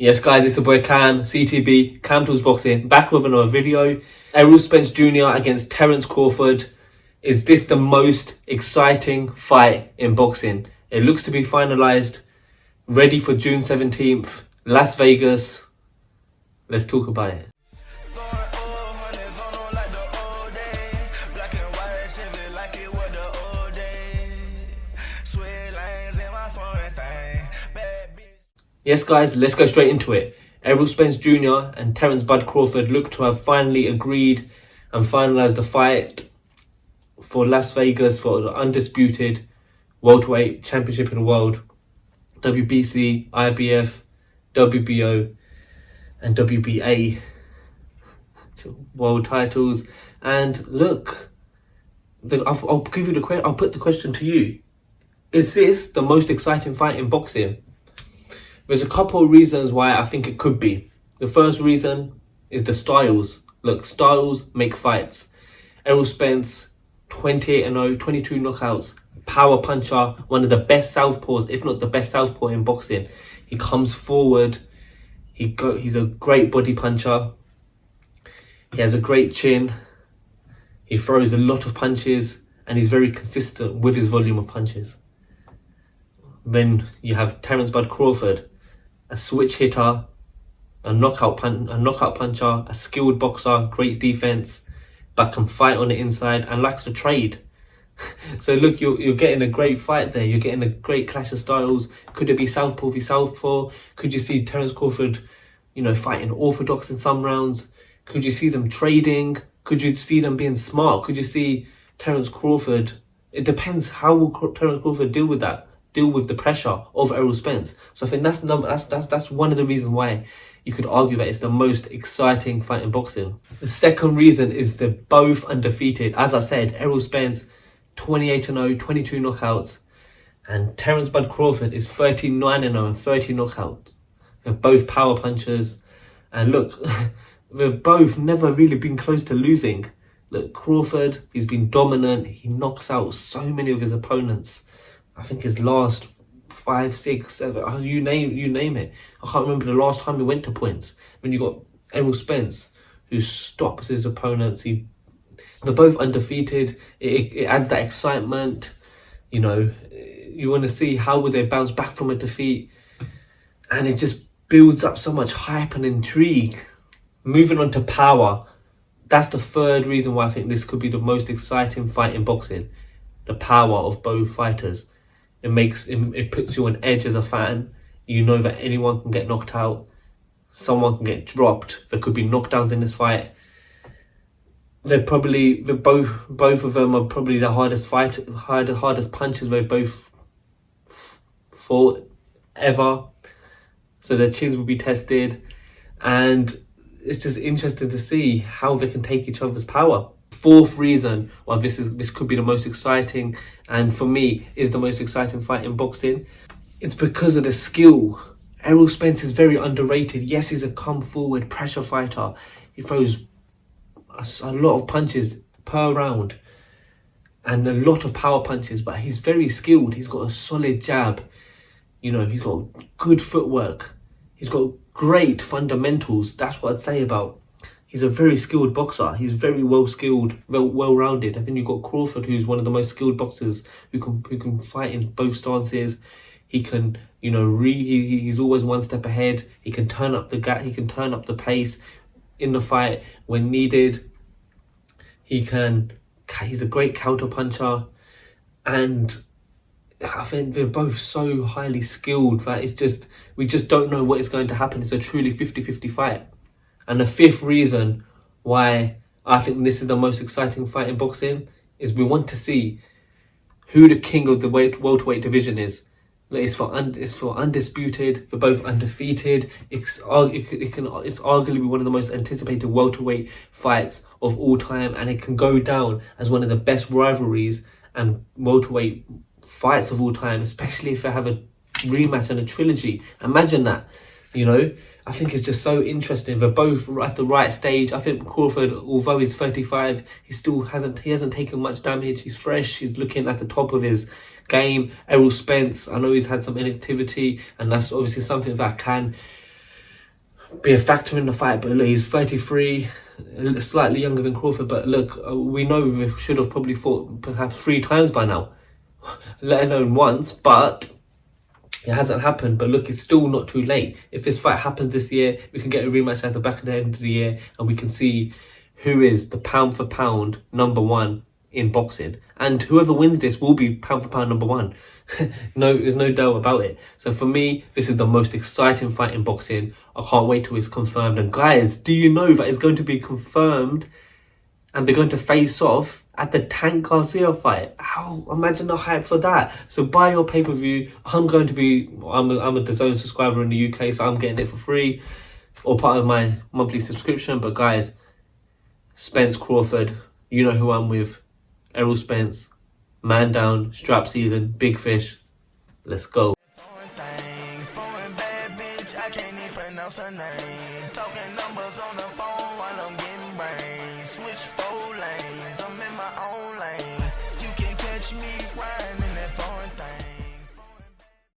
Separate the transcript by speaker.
Speaker 1: Yes guys, it's the boy Cam, CTB, Cam Tools Boxing, back with another video. Errol Spence Jr. against Terence Crawford. Is this the most exciting fight in boxing? It looks to be finalised, ready for June 17th, Las Vegas. Let's talk about it. Yes guys, let's go straight into it. Errol Spence Jr. and Terence Bud Crawford look to have finally agreed and finalised the fight for Las Vegas for the undisputed welterweight championship of the world. WBC, IBF, WBO and WBA world titles. And look, I'll give you the I'll put the question to you. Is this the most exciting fight in boxing? There's a couple of reasons why I think it could be. The first reason is the styles. Look, styles make fights. Errol Spence, 28-0, 22 knockouts, power puncher, one of the best southpaws, if not the best southpaw in boxing. He comes forward, he's a great body puncher, he has a great chin, he throws a lot of punches, and he's very consistent with his volume of punches. Then you have Terence Bud Crawford, a switch hitter, a knockout puncher, a skilled boxer, great defense, but can fight on the inside and likes to trade. So look, you're getting a great fight there. You're getting a great clash of styles. Could it be southpaw v southpaw? Could you see Terence Crawford, fighting orthodox in some rounds? Could you see them trading? Could you see them being smart? Could you see Terence Crawford? It depends. How will Terence Crawford deal with that? Deal with the pressure of Errol Spence. So I think that's one of the reasons why you could argue that it's the most exciting fight in boxing. The second reason is they're both undefeated. As I said, Errol Spence, 28-0, 22 knockouts, and Terence Bud Crawford is 39-0 and 30 knockouts. They're both power punchers, and look, they've both never really been close to losing. Look, Crawford, he's been dominant. He knocks out so many of his opponents. I think his last 5, 6, 7, you name it. I can't remember the last time he went to points. When you got Errol Spence, who stops his opponents. They're both undefeated. It adds that excitement. You want to see how would they bounce back from a defeat, and it just builds up so much hype and intrigue. Moving on to power, that's the third reason why I think this could be the most exciting fight in boxing. The power of both fighters. It puts you on edge as a fan. You know that anyone can get knocked out, someone can get dropped. There could be knockdowns in this fight. Both of them are probably the hardest punches they've both fought ever. So their chins will be tested, and it's just interesting to see how they can take each other's power. Fourth reason why this could be the most exciting, and for me is the most exciting fight in boxing, it's because of the skill. Errol Spence is very underrated. Yes, he's a come forward pressure fighter. He throws a lot of punches per round and a lot of power punches, but he's very skilled. He's got a solid jab. He's got good footwork. He's got great fundamentals. That's what I'd say about. He's a very skilled boxer. He's very well skilled, well-rounded. I think you've got Crawford, who's one of the most skilled boxers who can fight in both stances. He can, he's always one step ahead. He can turn up the gap. He can turn up the pace in the fight when needed. He's a great counter puncher, and I think they're both so highly skilled that we just don't know what is going to happen. It's a truly 50-50 fight. And the fifth reason why I think this is the most exciting fight in boxing is we want to see who the king of the welterweight division is. It's for undisputed. They're both undefeated. It's arguably one of the most anticipated welterweight fights of all time, and it can go down as one of the best rivalries and welterweight fights of all time, especially if they have a rematch and a trilogy. Imagine that. I think it's just so interesting. They're both at the right stage. I think Crawford, although he's 35, he hasn't taken much damage. He's fresh. He's looking at the top of his game. Errol Spence, I know he's had some inactivity, and that's obviously something that can be a factor in the fight. But look, he's 33, slightly younger than Crawford. But look, we know we should have probably fought perhaps 3 times by now, let alone once. But it hasn't happened. But look, it's still not too late. If this fight happens this year, we can get a rematch at the back of the end of the year, and we can see who is the pound for pound #1 in boxing. And whoever wins this will be pound for pound #1. No, there's no doubt about it. So for me, this is the most exciting fight in boxing. I can't wait till it's confirmed. And guys, do you know that it's going to be confirmed and they're going to face off at the Tank Garcia fight? How, imagine the hype for that. So buy your pay-per-view. I'm a DAZN subscriber in the UK, so I'm getting it for free or part of my monthly subscription. But guys, Spence Crawford, you know who I'm with. Errol Spence, man down, strap season, big fish. Let's go.
Speaker 2: Talking numbers on the